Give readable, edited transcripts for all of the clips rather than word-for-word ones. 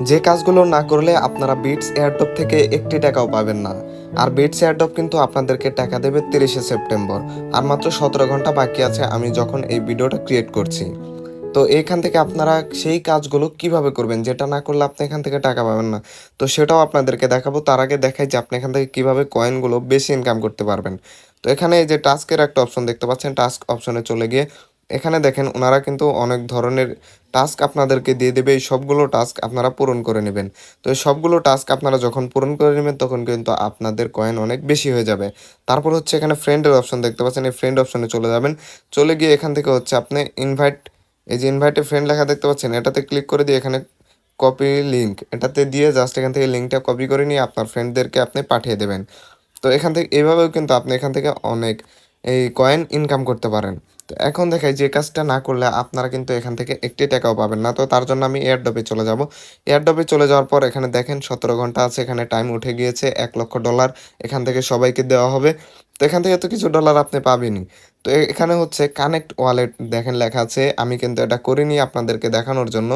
যে কাজগুলো না করলে আপনারা বিটস এয়ারড্রপ থেকে একটি টাকাও পাবেন না। আর বিটস এয়ারড্রপ কিন্তু আপনাদেরকে টাকা দেবে 30শে সেপ্টেম্বর। আর মাত্র 17 ঘন্টা বাকি আছে আমি যখন এই ভিডিওটা ক্রিয়েট করছি। তো এখান থেকে আপনারা সেই কাজগুলো কিভাবে করবেন যেটা না করলে আপনি এখান থেকে টাকা পাবেন না। তো সেটাও আপনাদেরকে দেখাবো। তার আগে দেখাই যে আপনি এখান থেকে কিভাবে কয়েনগুলো বেশি ইনকাম করতে পারবেন। তো এখানে এই যে টাস্কের একটা অপশন দেখতে পাচ্ছেন, টাস্ক অপশনে চলে গিয়ে এখানে দেখেন ওনারা কিন্তু অনেক ধরনের টাস্ক আপনাদেরকে দিয়ে দেবে। এই সবগুলো টাস্ক আপনারা পূরণ করে নেবেন। তো এই সবগুলো টাস্ক আপনারা যখন পূরণ করে নেবেন তখন কিন্তু আপনাদের কয়েন অনেক বেশি হয়ে যাবে। তারপর হচ্ছে এখানে ফ্রেন্ডের অপশন দেখতে পাচ্ছেন, এই ফ্রেন্ড অপশনে চলে যাবেন। চলে গিয়ে এখান থেকে হচ্ছে আপনি ইনভাইট, এই যে ইনভাইটে ফ্রেন্ড লেখা দেখতে পাচ্ছেন, এটাতে ক্লিক করে দিয়ে এখানে কপি লিঙ্ক, এটাতে দিয়ে জাস্ট এখান থেকে লিঙ্কটা কপি করে নিয়ে আপনার ফ্রেন্ডদেরকে আপনি পাঠিয়ে দেবেন। তো এখান থেকে এভাবেও কিন্তু আপনি এখান থেকে অনেক এই কয়েন ইনকাম করতে পারেন। তো এখন দেখাই যে কাজটা না করলে আপনারা কিন্তু এখান থেকে একটি টাকাও পাবেন না। তো তার জন্য আমি এয়ারড্রপে চলে যাব। এয়ারড্রপে চলে যাওয়ার পর এখানে দেখেন 17 ঘন্টা আছে, এখানে টাইম উঠে গিয়েছে। $1,00,000 এখান থেকে সবাইকে দেওয়া হবে। তো এখান থেকে তো কিছু ডলার আপনি পাবেনই। তো এখানে হচ্ছে কানেক্ট ওয়ালেট দেখেন লেখা আছে, আমি কিন্তু এটা করিনি আপনাদেরকে দেখানোর জন্য।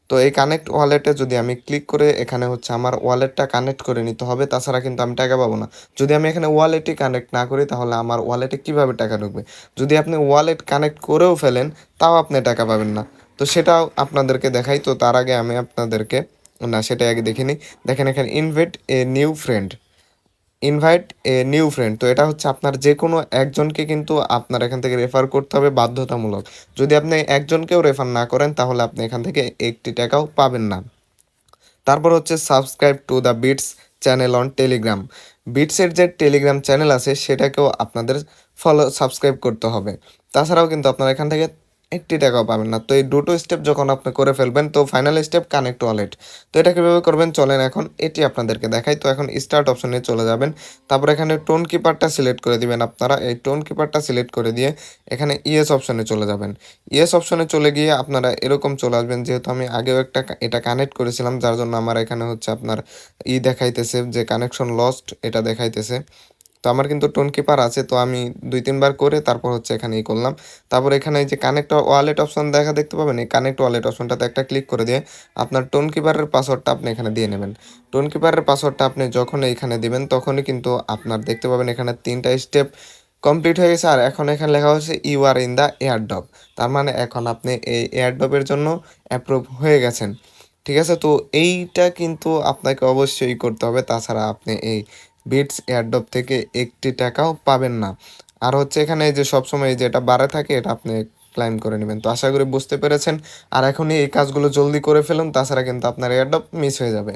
তো এই কানেক্ট ওয়ালেটে যদি আমি ক্লিক করে এখানে হচ্ছে আমার ওয়ালেটটা কানেক্ট করে নিতে হবে, তাছাড়া কিন্তু আমি টাকা পাবো না। যদি আমি এখানে ওয়ালেটই কানেক্ট না করি তাহলে আমার ওয়ালেটে কিভাবে টাকা ঢুকবে? যদি আপনি ওয়ালেট কানেক্ট করেও ফেলেন তাও আপনি টাকা পাবেন না। তো সেটাও আপনাদেরকে দেখাই। তো তার আগে আমি আপনাদেরকে, না সেটাই আগে দেখে নিই। দেখেন এখানে invite a new friend, invite a new friend. তো এটা হচ্ছে আপনার যে কোনো একজনকে কিন্তু আপনার এখান থেকে রেফার করতে হবে বাধ্যতামূলক। যদি আপনি একজনকেও রেফার না করেন তাহলে আপনি এখান থেকে একটি টাকাও পাবেন না। তারপর হচ্ছে subscribe to the Bits channel on Telegram. বিটসের যে টেলিগ্রাম চ্যানেল আছে সেটাকেও আপনাদের সাবস্ক্রাইব করতে হবে। তাছাড়াও কিন্তু আপনারা এখান থেকে একটি টাকাও পাবেন না। তো এই দুটো স্টেপ যখন আপনি করে ফেলবেন তো ফাইনাল স্টেপ কানেক্ট ওয়ালেট। তো এটা কীভাবে করবেন চলেন এখন এটি আপনাদেরকে দেখাই। তো এখন স্টার্ট অপশনে চলে যাবেন। তারপর এখানে টোন কিপারটা সিলেক্ট করে দিবেন আপনারা। এই টোন কিপারটা সিলেক্ট করে দিয়ে এখানে ইয়েস অপশনে চলে যাবেন। ইয়েস অপশনে চলে গিয়ে আপনারা এরকম চলে আসবেন, যেহেতু আমি আগেও একটা এটা কানেক্ট করেছিলাম যার জন্য আমার এখানে হচ্ছে আপনার দেখাইতেছে যে কানেকশন লস্ট, এটা দেখাইতেছে। তো আমার কিন্তু টোন কিপার আছে, তো আমি 2-3 বার করে তারপর হচ্ছে এখানে করলাম। তারপর এখানে এই যে কানেক্ট ওয়ালেট অপশন দেখতে পাবেন, এই কানেক্ট ওয়ালেট অপশনটাতে একটা ক্লিক করে দিয়ে আপনার টোন কিপারের পাসওয়ার্ডটা আপনি এখানে দিয়ে নেবেন। টোন কিপারের পাসওয়ার্ডটা আপনি যখন এইখানে দিবেন তখনই কিন্তু আপনার দেখতে পাবেন এখানে 3টা স্টেপ কমপ্লিট হয়ে গেছে। আর এখন এখানে লেখা হচ্ছে you are in the airdrop. তার মানে এখন আপনি এই এয়ারড্রপের জন্য অ্যাপ্রুভ হয়ে গেছেন। ঠিক আছে? তো এইটা কিন্তু আপনাকে অবশ্যই করতে হবে, তাছাড়া আপনি এই বিটস এয়ারড্রপ থেকে একটি টাকাও পাবেন না। আর হচ্ছে এখানে এই যে সবসময় যেটা বাড়ে থাকে এটা আপনি ক্লাইম করে নেবেন। তো আশা করি বুঝতে পেরেছেন। আর এখনই এই কাজগুলো জলদি করে ফেলুন, তাছাড়া কিন্তু আপনার এয়ারড্রপ মিস হয়ে যাবে।